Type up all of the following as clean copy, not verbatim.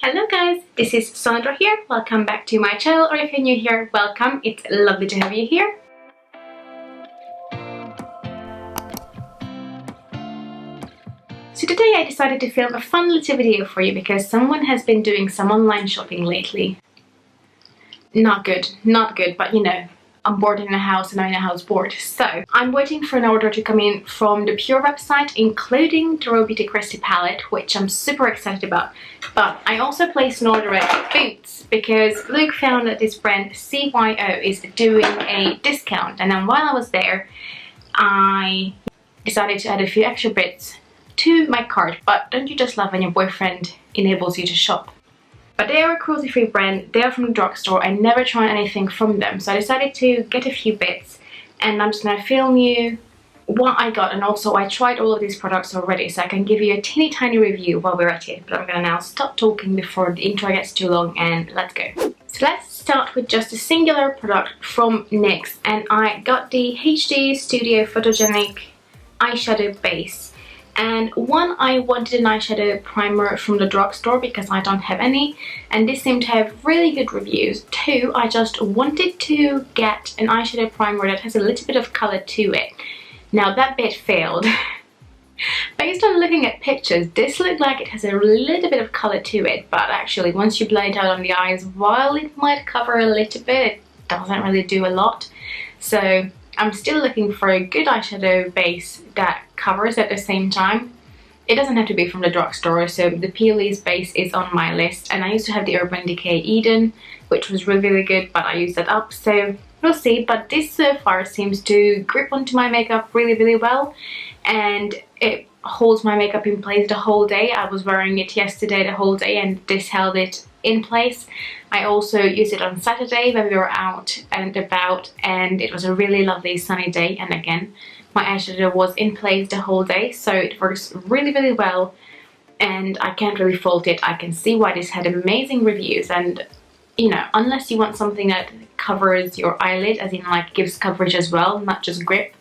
Hello guys, this is Sandra here. Welcome back to my channel, or if you're new here, welcome. It's lovely to have you here. So today I decided to film a fun little video for you because someone has been doing some online shopping lately. Not good, but you know, I'm bored in a house and I'm in a house bored. So I'm waiting for an order to come in from the Pure website, including the Raw Beauty Crystal palette, which I'm super excited about. But I also placed an order at Boots because Luke found that this brand C.Y.O is doing a discount, and then while I was there I decided to add a few extra bits to my cart. But don't you just love when your boyfriend enables you to shop? But they are a cruelty-free brand, they are from the drugstore. I never tried anything from them, so I decided to get a few bits and I'm just gonna film you what I got. And also I tried all of these products already, so I can give you a teeny tiny review while we're at it. But I'm gonna now stop talking before the intro gets too long and let's go. So let's start with just a singular product from NYX, and I got the HD Studio Photogenic eyeshadow base. And one, I wanted an eyeshadow primer from the drugstore because I don't have any, and this seemed to have really good reviews. Two, I just wanted to get an eyeshadow primer that has a little bit of colour to it. Now that bit failed. Based on looking at pictures, this looked like it has a little bit of colour to it, but actually once you blend it out on the eyes, while it might cover a little bit, it doesn't really do a lot. So I'm still looking for a good eyeshadow base that covers at the same time. It doesn't have to be from the drugstore, so the Peely's base is on my list, and I used to have the Urban Decay Eden, which was really good, but I used that up, so we'll see. But this so far seems to grip onto my makeup really well, and it holds my makeup in place the whole day. I was wearing it yesterday the whole day and this held it in place. I also used it on Saturday when we were out and about, and it was a really lovely sunny day, and again my eyeshadow was in place the whole day, so it works really well and I can't really fault it. I can see why this had amazing reviews, and you know, unless you want something that covers your eyelid, as in like gives coverage as well, not just grip,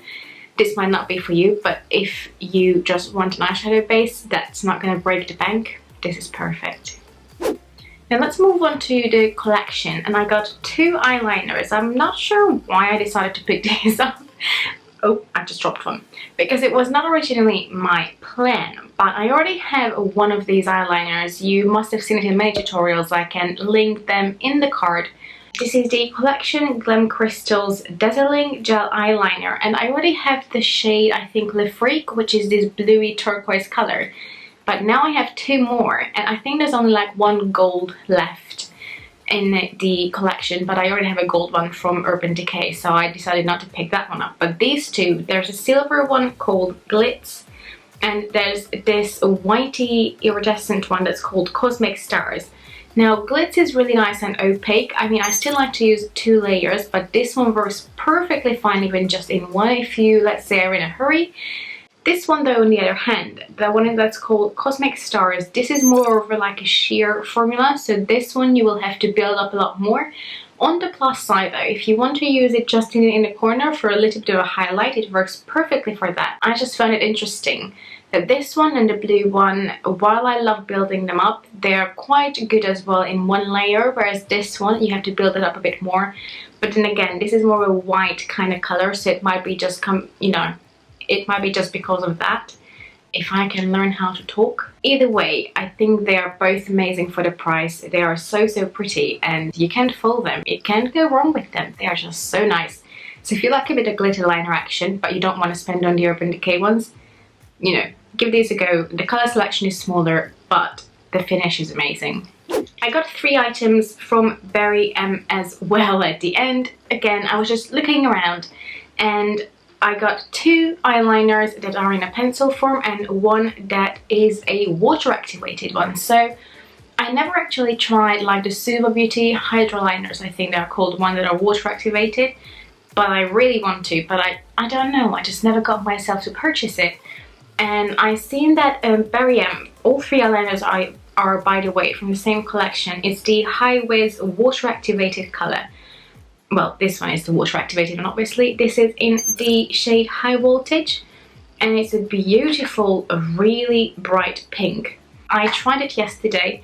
this might not be for you. But if you just want an eyeshadow base that's not going to break the bank, this is perfect. Now let's move on to the collection, and I got two eyeliners. I'm not sure why I decided to pick these up. Oh, I just dropped one. Because it was not originally my plan, but I already have one of these eyeliners. You must have seen it in many tutorials. I can link them in the card. This is the Collection Glam Crystals Dazzling Gel Eyeliner, and I already have the shade, I think, Le Freak, which is this bluey turquoise color. But now I have two more, and I think there's only like one gold left in the collection, but I already have a gold one from Urban Decay, so I decided not to pick that one up. But these two, there's a silver one called Glitz, and there's this whitey iridescent one that's called Cosmic Stars. Now Glitz is really nice and opaque. I mean, I still like to use two layers, but this one works perfectly fine even just in one if you, let's say, are in a hurry. This one though, on the other hand, the one that's called Cosmic Stars, this is more of like a sheer formula, so this one you will have to build up a lot more. On the plus side though, if you want to use it just in the corner for a little bit of a highlight, it works perfectly for that. I just found it interesting that this one and the blue one, while I love building them up, they are quite good as well in one layer, whereas this one you have to build it up a bit more. But then again, this is more of a white kind of color, so it might be just it might be just because of that, if I can learn how to talk. Either way, I think they are both amazing for the price. They are so pretty and you can't fold them. You can't go wrong with them. They are just so nice. So if you like a bit of glitter liner action but you don't want to spend on the Urban Decay ones, you know, give these a go. The color selection is smaller, but the finish is amazing. I got 3 items from Berry M as well at the end. Again, I was just looking around and I got 2 eyeliners that are in a pencil form and one that is a water activated one. So I never actually tried like the C.Y.O Beauty Hydro liners, I think they're called, one that are water activated, but I really want to, but I don't know, I just never got myself to purchase it. And I seen that Berry M, all 3 eyeliners are by the way from the same collection. It's the Hi-Vis water activated color. Well, this one is the water activated one, obviously. This is in the shade High Voltage, and it's a beautiful, really bright pink. I tried it yesterday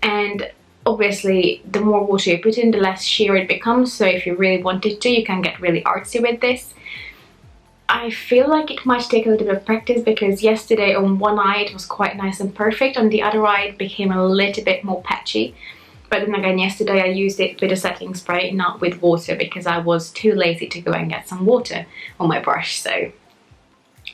and obviously the more water you put in, the less sheer it becomes, so if you really wanted to, you can get really artsy with this. I feel like it might take a little bit of practice, because yesterday on one eye it was quite nice and perfect, on the other eye it became a little bit more patchy. But then again, yesterday I used it with a setting spray, not with water, because I was too lazy to go and get some water on my brush, so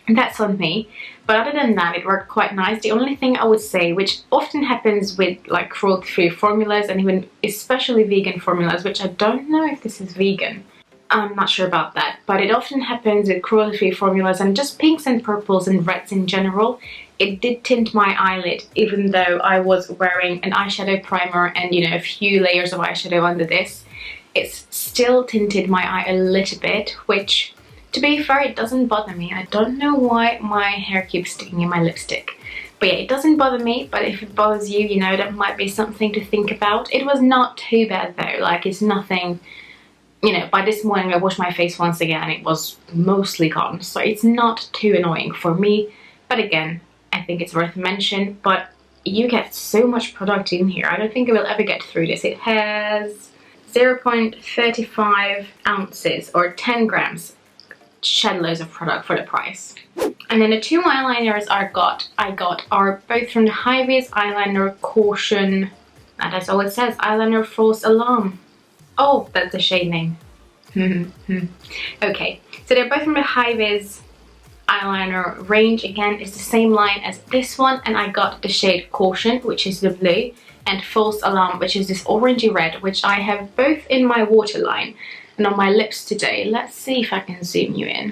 that's on me. But other than that, it worked quite nice. The only thing I would say, which often happens with like cruelty-free formulas, and even especially vegan formulas, which I don't know if this is vegan, I'm not sure about that, but it often happens with cruelty-free formulas and just pinks and purples and reds in general. It did tint my eyelid, even though I was wearing an eyeshadow primer and, you know, a few layers of eyeshadow under this. It's still tinted my eye a little bit, which, to be fair, it doesn't bother me. I don't know why my hair keeps sticking in my lipstick. But yeah, it doesn't bother me, but if it bothers you, you know, that might be something to think about. It was not too bad though, like it's nothing, you know, by this morning I washed my face once again and it was mostly gone. So it's not too annoying for me, but again, I think it's worth a mention. But you get so much product in here. I don't think I will ever get through this. It has 0.35 ounces or 10 grams. Shed loads of product for the price. And then the two eyeliners I got are both from the Hi-Vis eyeliner Caution, and that's all it says, eyeliner false alarm. Oh, that's the shade name. Okay, so they're both from the Hi-Vis eyeliner range. Again, it's the same line as this one, and I got the shade Caution, which is the blue, and false alarm, which is this orangey red, which I have both in my waterline and on my lips today. Let's see if I can zoom you in.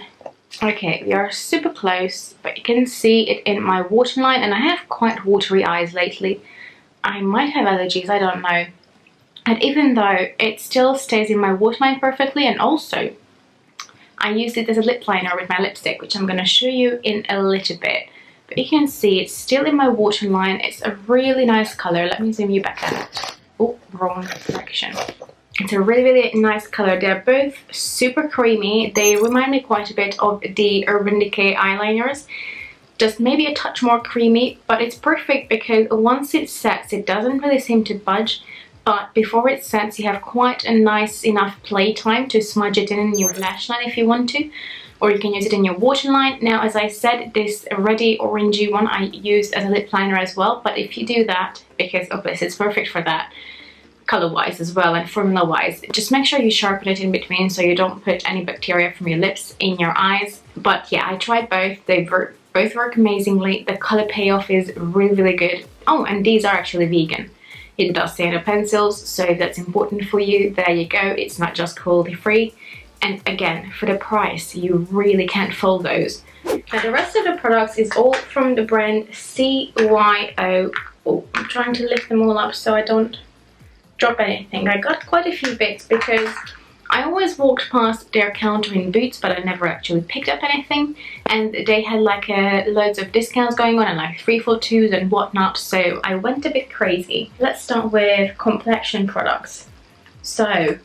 Okay, we are super close, but you can see it in my waterline, and I have quite watery eyes lately. I might have allergies, I don't know. And even though it still stays in my waterline perfectly, and also I used it as a lip liner with my lipstick, which I'm going to show you in a little bit. But you can see it's still in my waterline. It's a really nice color. Let me zoom you back out. Oh, wrong direction. It's a really, really nice color. They're both super creamy. They remind me quite a bit of the Urban Decay eyeliners. Just maybe a touch more creamy, but it's perfect because once it sets, it doesn't really seem to budge. But before it sets, you have quite a nice enough play time to smudge it in your lash line if you want to. Or you can use it in your waterline. Now, as I said, this reddy orangey one I used as a lip liner as well. But if you do that, because obviously it's perfect for that, color-wise as well and formula-wise, just make sure you sharpen it in between so you don't put any bacteria from your lips in your eyes. But yeah, I tried both. They both work amazingly. The color payoff is really, really good. Oh, and these are actually vegan. It does say on the pencils, so if that's important for you, there you go. It's not just cruelty-free. And again, for the price, you really can't fault those. Now, the rest of the products is all from the brand C.Y.O. Oh, I'm trying to lift them all up so I don't drop anything. I got quite a few bits because I always walked past their counter in Boots, but I never actually picked up anything. And they had like loads of discounts going on and like 3 for 2s and whatnot, so I went a bit crazy. Let's start with complexion products. So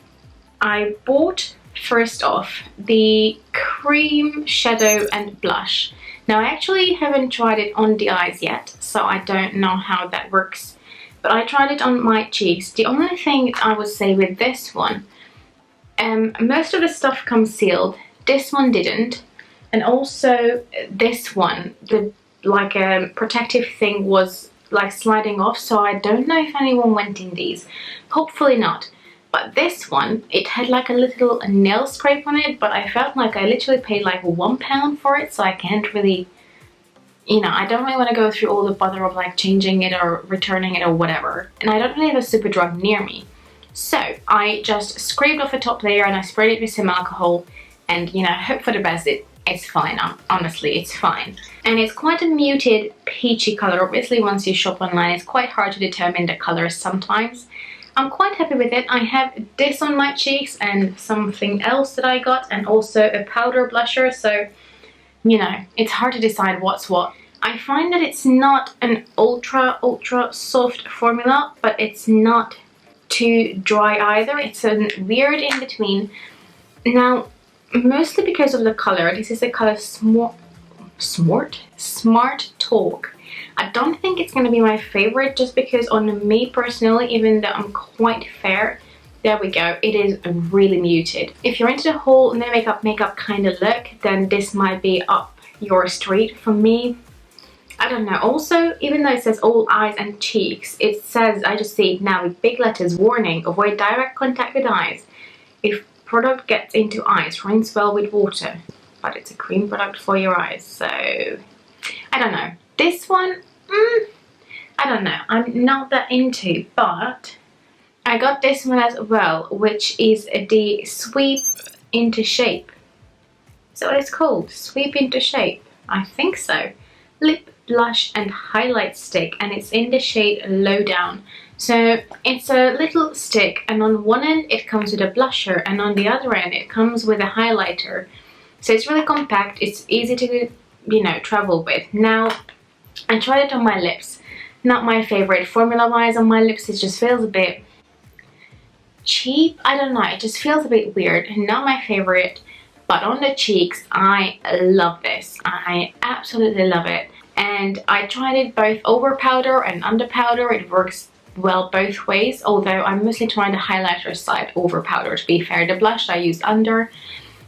I bought, first off, the cream shadow and blush. Now, I actually haven't tried it on the eyes yet, so I don't know how that works. But I tried it on my cheeks. The only thing I would say with this one, most of the stuff comes sealed. This one didn't. And also this one, the like protective thing was like sliding off, so I don't know if anyone went in these. Hopefully not. But this one, it had like a little nail scrape on it, but I felt like I literally paid like £1 for it, so I can't really, you know, I don't really want to go through all the bother of like changing it or returning it or whatever. And I don't really have a super drug near me. So I just scraped off the top layer and I sprayed it with some alcohol and, you know, hope for the best. It's fine, honestly, it's fine. And it's quite a muted peachy color. Obviously, once you shop online, it's quite hard to determine the colors sometimes. I'm quite happy with it. I have this on my cheeks and something else that I got, and also a powder blusher, so, you know, it's hard to decide what's what. I find that it's not an ultra soft formula, but it's not too dry either. It's a weird in between. Now, mostly because of the color, this is the color Smart Talk. I don't think it's going to be my favorite just because on me personally, even though I'm quite fair, there we go, it is really muted. If you're into the whole no makeup kind of look, then this might be up your street. For me, I don't know. Also, even though it says all eyes and cheeks, it says, I just see it now with big letters, warning, avoid direct contact with eyes. If product gets into eyes, rinse well with water. But it's a cream product for your eyes, so I don't know. This one, I don't know. I'm not that into, but I got this one as well, which is the Sweep into Shape. So what it's called? Sweep into Shape. I think so. Lip, blush and highlight stick, and it's in the shade Lowdown. So it's a little stick, and on one end it comes with a blusher, and on the other end it comes with a highlighter. So it's really compact, it's easy to, you know, travel with. Now, I tried it on my lips. Not my favorite. Formula-wise on my lips, it just feels a bit cheap. I don't know, it just feels a bit weird. Not my favorite. But on the cheeks, I love this. I absolutely love it. And I tried it both over powder and under powder. It works well both ways, although I'm mostly trying the highlighter side over powder, to be fair. The blush I used under.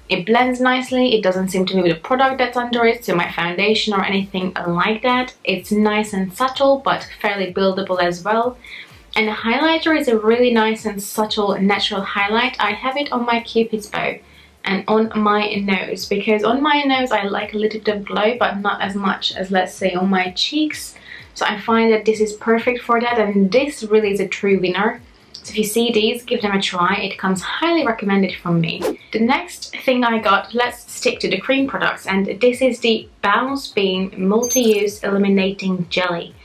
It blends nicely. It doesn't seem to move the product that's under it, so my foundation or anything like that. It's nice and subtle, but fairly buildable as well. And the highlighter is a really nice and subtle natural highlight. I have it on my Cupid's bow and on my nose, because on my nose I like a little bit of glow, but not as much as, let's say, on my cheeks. So I find that this is perfect for that, and this really is a true winner. So if you see these, give them a try. It comes highly recommended from me. The next thing I got, let's stick to the cream products, and this is the Bounce Beam Multi-Use Illuminating Jelly.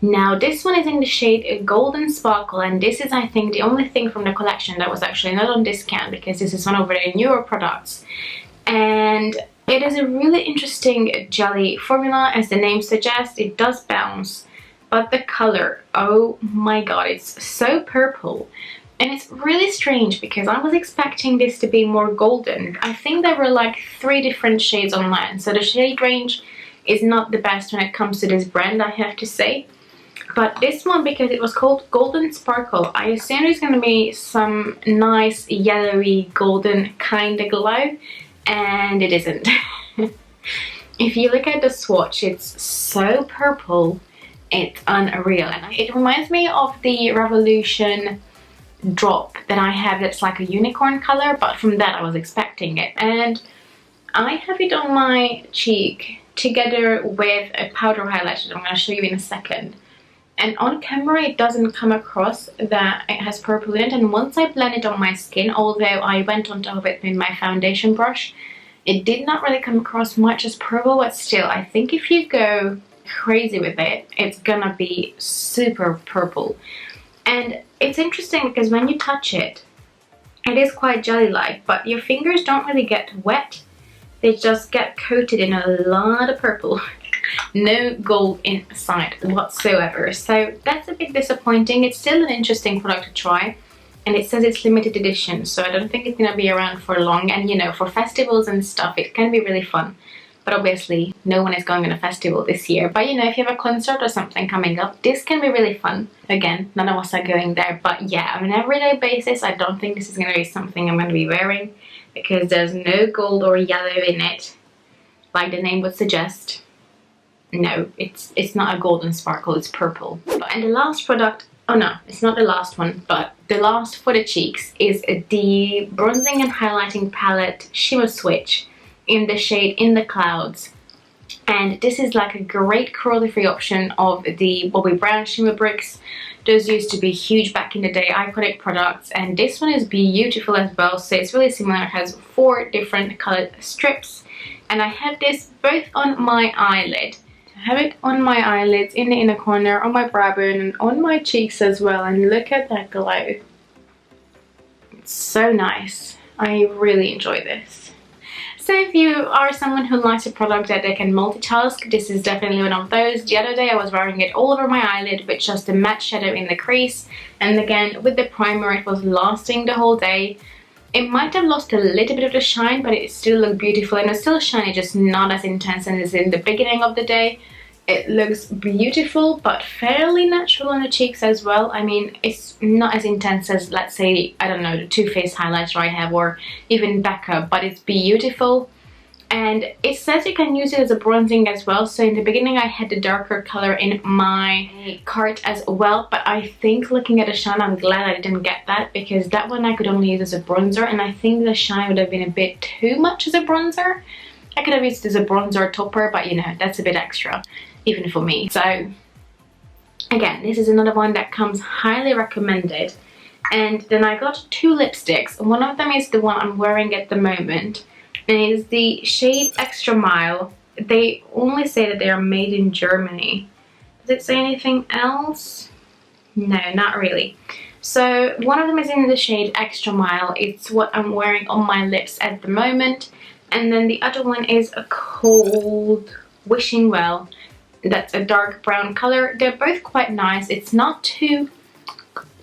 Now this one is in the shade Golden Sparkle, and this is, I think, the only thing from the collection that was actually not on discount, because this is one of their newer products. And it is a really interesting jelly formula. As the name suggests, it does bounce. But the color, oh my god, it's so purple. And it's really strange because I was expecting this to be more golden. I think there were like 3 different shades online, so the shade range is not the best when it comes to this brand, I have to say. But this one, because it was called Golden Sparkle, I assumed it's going to be some nice yellowy golden kind of glow, and it isn't. If you look at the swatch, it's so purple. It's unreal, and it reminds me of the Revolution drop that I have that's like a unicorn color, but from that I was expecting it. And I have it on my cheek together with a powder highlighter that I'm going to show you in a second. And on camera it doesn't come across that it has purple in it, and once I blend it on my skin, although I went on top of it with my foundation brush, it did not really come across much as purple, but still, I think if you go crazy with it, it's gonna be super purple. And it's interesting because when you touch it, it is quite jelly-like, but your fingers don't really get wet. They just get coated in a lot of purple. No gold inside whatsoever. So that's a bit disappointing. It's still an interesting product to try. And it says it's limited edition, so I don't think it's gonna be around for long. And you know, for festivals and stuff, it can be really fun. But obviously, no one is going on a festival this year. But you know, if you have a concert or something coming up, this can be really fun. Again, none of us are going there. But yeah, on an everyday basis, I don't think this is going to be something I'm going to be wearing, because there's no gold or yellow in it, like the name would suggest. No, it's not a golden sparkle, it's purple. And the last product, oh no, it's not the last one, but the last for the cheeks is the Bronzing and Highlighting Palette Shimmer Switch in the shade In the Clouds. And this is like a great cruelty-free option of the Bobbi Brown shimmer bricks. Those used to be huge back in the day, iconic products, and this one is beautiful as well. So it's really similar. It has 4 different colored strips, and I have this both on my eyelid. I have it on my eyelids, in the inner corner, on my brow bone, and on my cheeks as well. And look at that glow. It's so nice. I really enjoy this. So if you are someone who likes a product that they can multitask, this is definitely one of those. The other day I was wearing it all over my eyelid with just a matte shadow in the crease, and again with the primer it was lasting the whole day. It might have lost a little bit of the shine, but it still looked beautiful, and it's still shiny, just not as intense as in the beginning of the day. It looks beautiful but fairly natural on the cheeks as well. I mean, it's not as intense as, let's say, I don't know, the Too Faced highlighter I have, or even Becca, but it's beautiful. And it says you can use it as a bronzing as well. So in the beginning I had the darker color in my cart as well, but I think looking at the shine, I'm glad I didn't get that, because that one I could only use as a bronzer, and I think the shine would have been a bit too much as a bronzer. I could have used it as a bronzer topper, but you know, that's a bit extra, even for me. So again, this is another one that comes highly recommended. And then I got two lipsticks. One of them is the one I'm wearing at the moment, and it is the shade Extra Mile. They only say that they are made in Germany. Does it say anything else? No, not really. So one of them is in the shade Extra Mile. It's what I'm wearing on my lips at the moment. And then the other one is called Wishing Well. That's a dark brown color. They're both quite nice. It's not too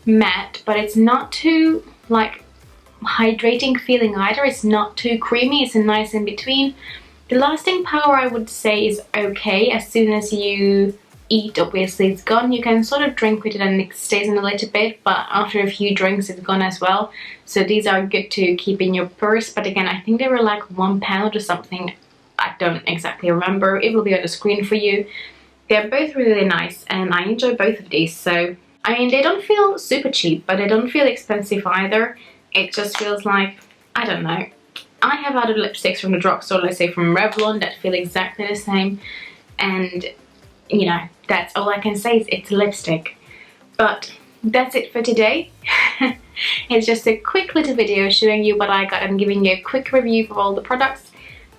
matte, but it's not too like hydrating feeling either. It's not too creamy. It's a nice in between. The lasting power, I would say, is okay. As soon as you eat, obviously it's gone. You can sort of drink with it and it stays in a little bit, but after a few drinks it's gone as well. So these are good to keep in your purse, but again, I think they were like £1 or something. I don't exactly remember. It will be on the screen for you. They're both really nice and I enjoy both of these. So I mean, they don't feel super cheap, but they don't feel expensive either. It just feels like, I don't know. I have other lipsticks from the drugstore, let's say from Revlon, that feel exactly the same. And, you know, that's all I can say is it's lipstick. But that's it for today. It's just a quick little video showing you what I got and giving you a quick review of all the products.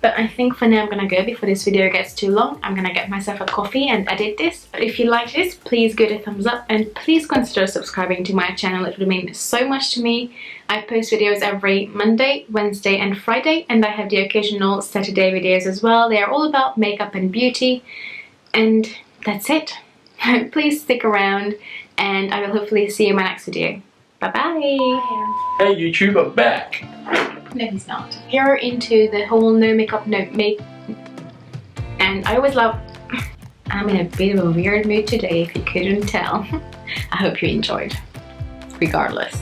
But I think for now I'm gonna go before this video gets too long. I'm gonna get myself a coffee and edit this. But if you like this, please give it a thumbs up and please consider subscribing to my channel. It would mean so much to me. I post videos every Monday, Wednesday and Friday, and I have the occasional Saturday videos as well. They are all about makeup and beauty. And that's it. Please stick around and I will hopefully see you in my next video. Bye bye! Hey YouTube, I'm back! No, he's not. If you're into the whole no makeup, no make, and I always love, I'm in a bit of a weird mood today if you couldn't tell. I hope you enjoyed, regardless.